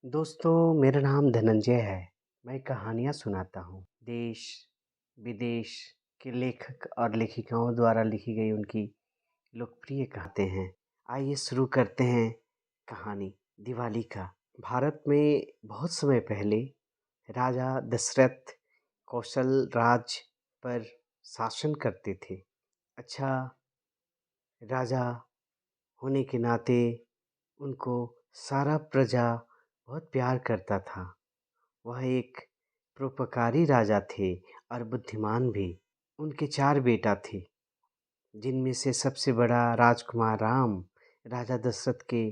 दोस्तों, मेरा नाम धनंजय है। मैं कहानियाँ सुनाता हूँ। देश, विदेश के लेखक और लेखिकाओं द्वारा लिखी गई उनकी लोकप्रिय कहानियाँ हैं। आइए शुरू करते हैं कहानी दिवाली का। भारत में बहुत समय पहले राजा दशरथ कौशल राज पर शासन करते थे। अच्छा राजा होने के नाते उनको सारा प्रजा बहुत प्यार करता था। वह एक परोपकारी राजा थे और बुद्धिमान भी। उनके 4 बेटा थे, जिनमें से सबसे बड़ा राजकुमार राम राजा दशरथ के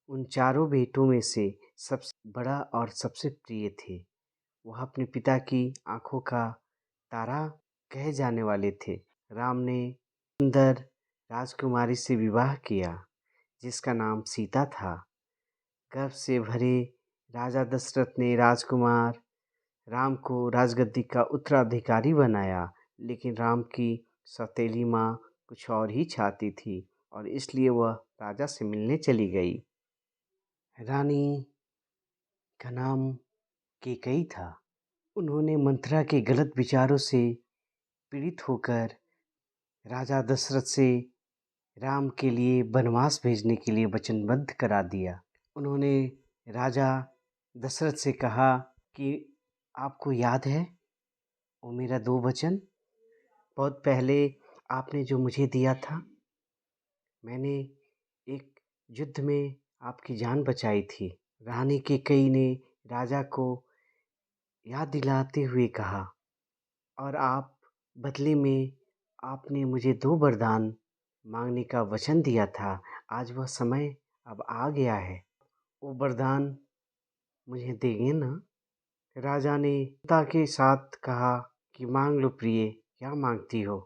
उन चारों बेटों में से सबसे बड़ा और सबसे प्रिय थे। वह अपने पिता की आँखों का तारा कहे जाने वाले थे। राम ने सुंदर राजकुमारी से विवाह किया, जिसका नाम सीता था। गर्व से भरे राजा दशरथ ने राजकुमार राम को राजगद्दी का उत्तराधिकारी बनाया, लेकिन राम की सौतेली माँ कुछ और ही चाहती थी और इसलिए वह राजा से मिलने चली गई। रानी का नाम कैकेयी था। उन्होंने मंथरा के गलत विचारों से पीड़ित होकर राजा दशरथ से राम के लिए वनवास भेजने के लिए वचनबद्ध करा दिया। उन्होंने राजा दशरथ से कहा कि आपको याद है वो मेरा 2 वचन? बहुत पहले आपने जो मुझे दिया था। मैंने एक युद्ध में आपकी जान बचाई थी। रानी कैकेयी ने राजा को याद दिलाते हुए कहा, और आप बदले में आपने मुझे 2 वरदान मांगने का वचन दिया था। आज वह समय अब आ गया है। वो वरदान मुझे देंगे ना? राजा ने पिता के साथ कहा कि मांग लो प्रिय, क्या मांगती हो?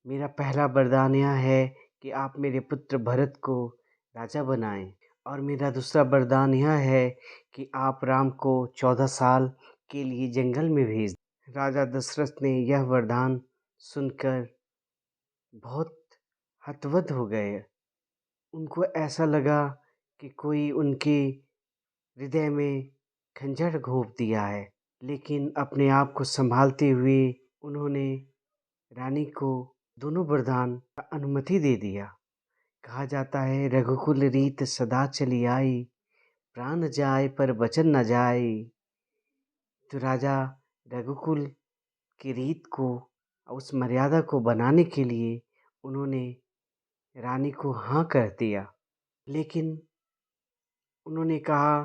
मेरा पहला वरदान यह है कि आप मेरे पुत्र भरत को राजा बनाएं, और मेरा दूसरा वरदान यह है कि आप राम को 14 साल के लिए जंगल में भेज दें। राजा दशरथ ने यह वरदान सुनकर बहुत हतबुद्ध हो गए। उनको ऐसा लगा कि कोई उनके हृदय में खंजर घोंप दिया है, लेकिन अपने आप को संभालते हुए उन्होंने रानी को दोनों वरदान का अनुमति दे दिया। कहा जाता है, रघुकुल रीत सदा चली आई, प्राण जाए पर वचन न जाए। तो राजा रघुकुल की रीत को, उस मर्यादा को बनाने के लिए उन्होंने रानी को हाँ कर दिया। लेकिन उन्होंने कहा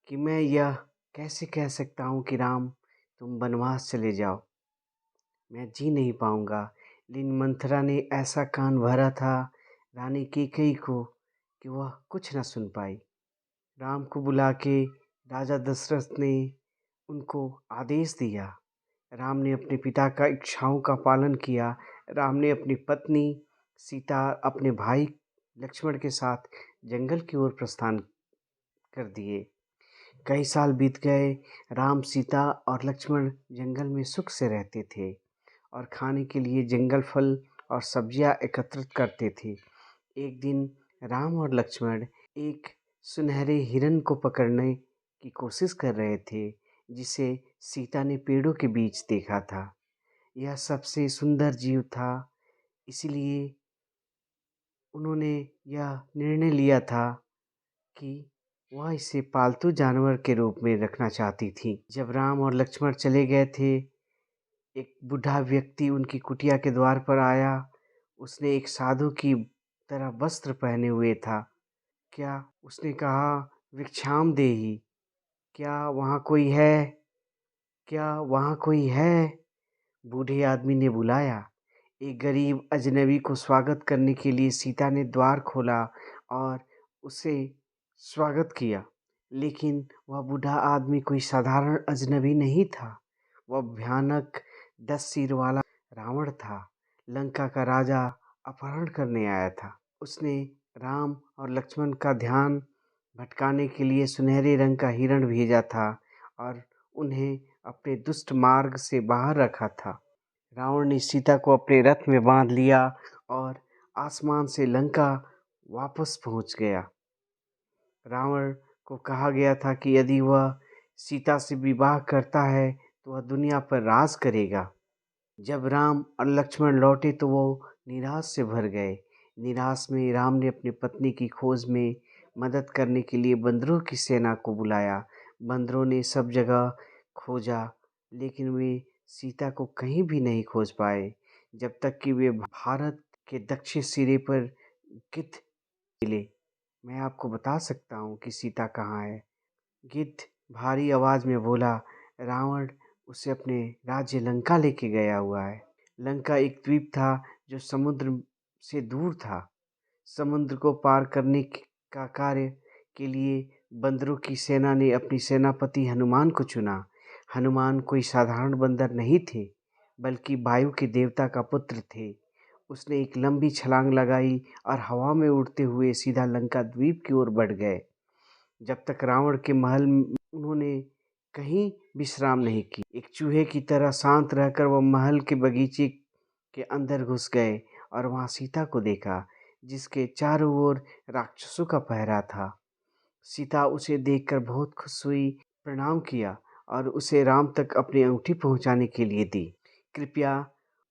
कि मैं यह कैसे कह सकता हूँ कि राम तुम वनवास चले जाओ, मैं जी नहीं पाऊँगा। लेकिन मंथरा ने ऐसा कान भरा था रानी कैकेयी को कि वह कुछ न सुन पाई। राम को बुला के राजा दशरथ ने उनको आदेश दिया। राम ने अपने पिता का इच्छाओं का पालन किया। राम ने अपनी पत्नी सीता अपने भाई लक्ष्मण के साथ जंगल की ओर प्रस्थान कर दिए। कई साल बीत गए। राम, सीता और लक्ष्मण जंगल में सुख से रहते थे और खाने के लिए जंगल फल और सब्जियां एकत्रित करते थे। एक दिन राम और लक्ष्मण एक सुनहरे हिरन को पकड़ने की कोशिश कर रहे थे, जिसे सीता ने पेड़ों के बीच देखा था। यह सबसे सुंदर जीव था, इसलिए उन्होंने यह निर्णय लिया था कि वह इसे पालतू जानवर के रूप में रखना चाहती थी। जब राम और लक्ष्मण चले गए थे, एक बूढ़ा व्यक्ति उनकी कुटिया के द्वार पर आया। उसने एक साधु की तरह वस्त्र पहने हुए था। क्या उसने कहा, भिक्षाम देहि, क्या वहाँ कोई है? क्या वहाँ कोई है? बूढ़े आदमी ने बुलाया। एक गरीब अजनबी को स्वागत करने के लिए सीता ने द्वार खोला और उसे स्वागत किया। लेकिन वह बूढ़ा आदमी कोई साधारण अजनबी नहीं था। वह भयानक 10 सिर वाला रावण था। लंका का राजा अपहरण करने आया था। उसने राम और लक्ष्मण का ध्यान भटकाने के लिए सुनहरे रंग का हिरण भेजा था और उन्हें अपने दुष्ट मार्ग से बाहर रखा था। रावण ने सीता को अपने रथ में बांध लिया और आसमान से लंका वापस पहुंच गया। रावण को कहा गया था कि यदि वह सीता से विवाह करता है तो वह दुनिया पर राज करेगा। जब राम और लक्ष्मण लौटे तो वो निराश से भर गए। निराश में राम ने अपनी पत्नी की खोज में मदद करने के लिए बंदरों की सेना को बुलाया। बंदरों ने सब जगह खोजा, लेकिन वे सीता को कहीं भी नहीं खोज पाए, जब तक कि वे भारत के दक्षिण सिरे पर गिद्ध मिले। मैं आपको बता सकता हूँ कि सीता कहाँ है। गिद्ध भारी आवाज में बोला, रावण उसे अपने राज्य लंका लेके गया हुआ है। लंका एक द्वीप था जो समुद्र से दूर था। समुद्र को पार करने का कार्य के लिए बंदरों की सेना ने अपनी सेनापति हनुमान को चुना। हनुमान कोई साधारण बंदर नहीं थे, बल्कि वायु के देवता का पुत्र थे। उसने एक लंबी छलांग लगाई और हवा में उड़ते हुए सीधा लंका द्वीप की ओर बढ़ गए। जब तक रावण के महल में उन्होंने कहीं विश्राम नहीं की। एक चूहे की तरह शांत रहकर वह महल के बगीचे के अंदर घुस गए और वहां सीता को देखा, जिसके चारों ओर राक्षसों का पहरा था। सीता उसे देखकर बहुत खुश हुई, प्रणाम किया और उसे राम तक अपनी अंगूठी पहुंचाने के लिए दी। कृपया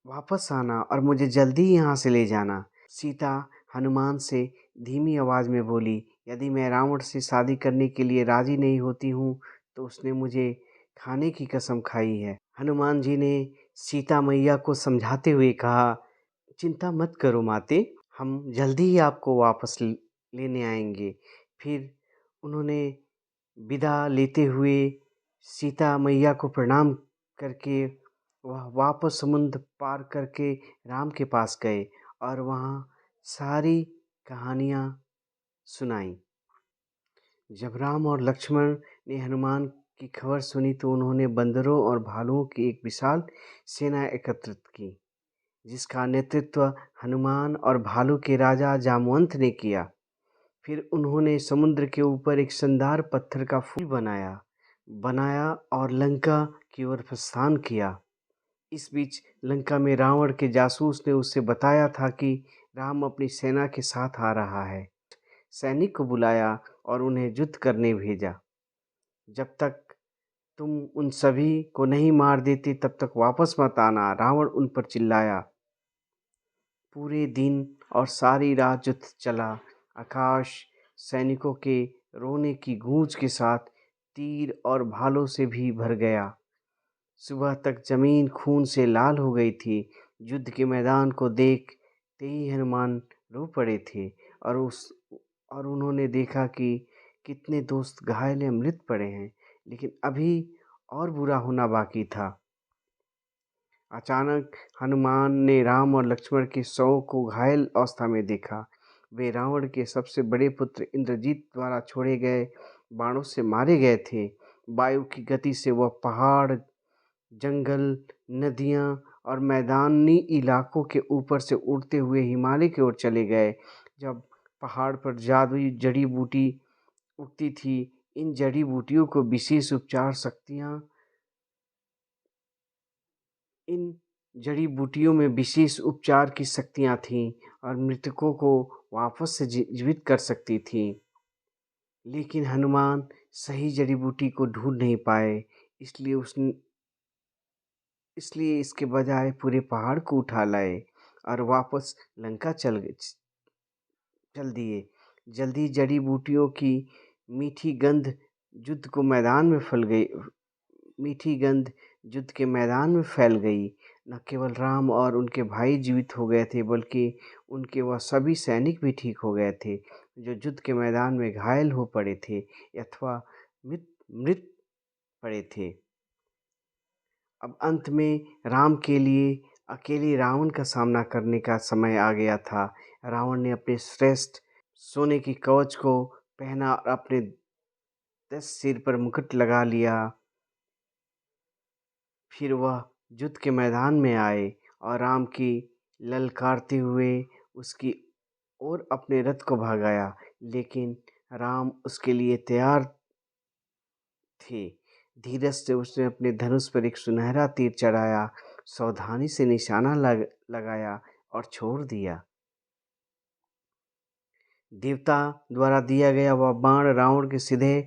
वापस आना और मुझे जल्दी ही यहाँ से ले जाना। सीता हनुमान से धीमी आवाज में बोली, यदि मैं रावण से शादी करने के लिए राजी नहीं होती हूँ तो उसने मुझे खाने की कसम खाई है। हनुमान जी ने सीता मैया को समझाते हुए कहा, चिंता मत करो माते, हम जल्दी ही आपको वापस लेने आएंगे। फिर उन्होंने विदा लेते हुए सीता मैया को प्रणाम करके वह वापस समुद्र पार करके राम के पास गए और वहाँ सारी कहानियाँ सुनाई। जब राम और लक्ष्मण ने हनुमान की खबर सुनी तो उन्होंने बंदरों और भालुओं की एक विशाल सेना एकत्रित की, जिसका नेतृत्व हनुमान और भालू के राजा जामवंत ने किया। फिर उन्होंने समुद्र के ऊपर एक शानदार पत्थर का पुल बनाया और लंका की ओर प्रस्थान किया। इस बीच लंका में रावण के जासूस ने उसे बताया था कि राम अपनी सेना के साथ आ रहा है। सैनिक को बुलाया और उन्हें युद्ध करने भेजा। जब तक तुम उन सभी को नहीं मार देते तब तक वापस मत आना, रावण उन पर चिल्लाया। पूरे दिन और सारी रात युद्ध चला। आकाश सैनिकों के रोने की गूंज के साथ तीर और भालों से भी भर गया। सुबह तक जमीन खून से लाल हो गई थी। युद्ध के मैदान को देखते ही हनुमान रो पड़े थे और उन्होंने देखा कि कितने दोस्त घायल या मृत पड़े हैं, लेकिन अभी और बुरा होना बाकी था। अचानक हनुमान ने राम और लक्ष्मण के शवों को घायल अवस्था में देखा। वे रावण के सबसे बड़े पुत्र इंद्रजीत द्वारा छोड़े गए बाणों से मारे गए थे। वायु की गति से वह पहाड़, जंगल, नदियाँ और मैदानी इलाकों के ऊपर से उड़ते हुए हिमालय की ओर चले गए। जब पहाड़ पर जादुई जड़ी बूटी उगती थी, इन जड़ी बूटियों को विशेष उपचार शक्तियाँ इन जड़ी बूटियों में विशेष उपचार की शक्तियाँ थीं और मृतकों को वापस से जीवित कर सकती थीं। लेकिन हनुमान सही जड़ी बूटी को ढूंढ नहीं पाए, इसलिए इसके बजाय पूरे पहाड़ को उठा लाए और वापस लंका चल दिए। जल्दी जड़ी बूटियों की मीठी गंध युद्ध को मैदान में फैल गई मीठी गंध युद्ध के मैदान में फैल गई। न केवल राम और उनके भाई जीवित हो गए थे, बल्कि उनके वह सभी सैनिक भी ठीक हो गए थे जो युद्ध के मैदान में घायल हो पड़े थे अथवा मृत पड़े थे। अब अंत में राम के लिए अकेले रावण का सामना करने का समय आ गया था। रावण ने अपने श्रेष्ठ सोने की कवच को पहना और अपने 10 सिर पर मुकुट लगा लिया। फिर वह युद्ध के मैदान में आए और राम की ललकारते हुए उसकी ओर अपने रथ को भगाया, लेकिन राम उसके लिए तैयार थे। धीरज से उसने अपने धनुष पर एक सुनहरा तीर चढ़ाया, सावधानी से निशाना लगाया और छोड़ दिया। देवता द्वारा दिया गया वह बाण रावण के सीधे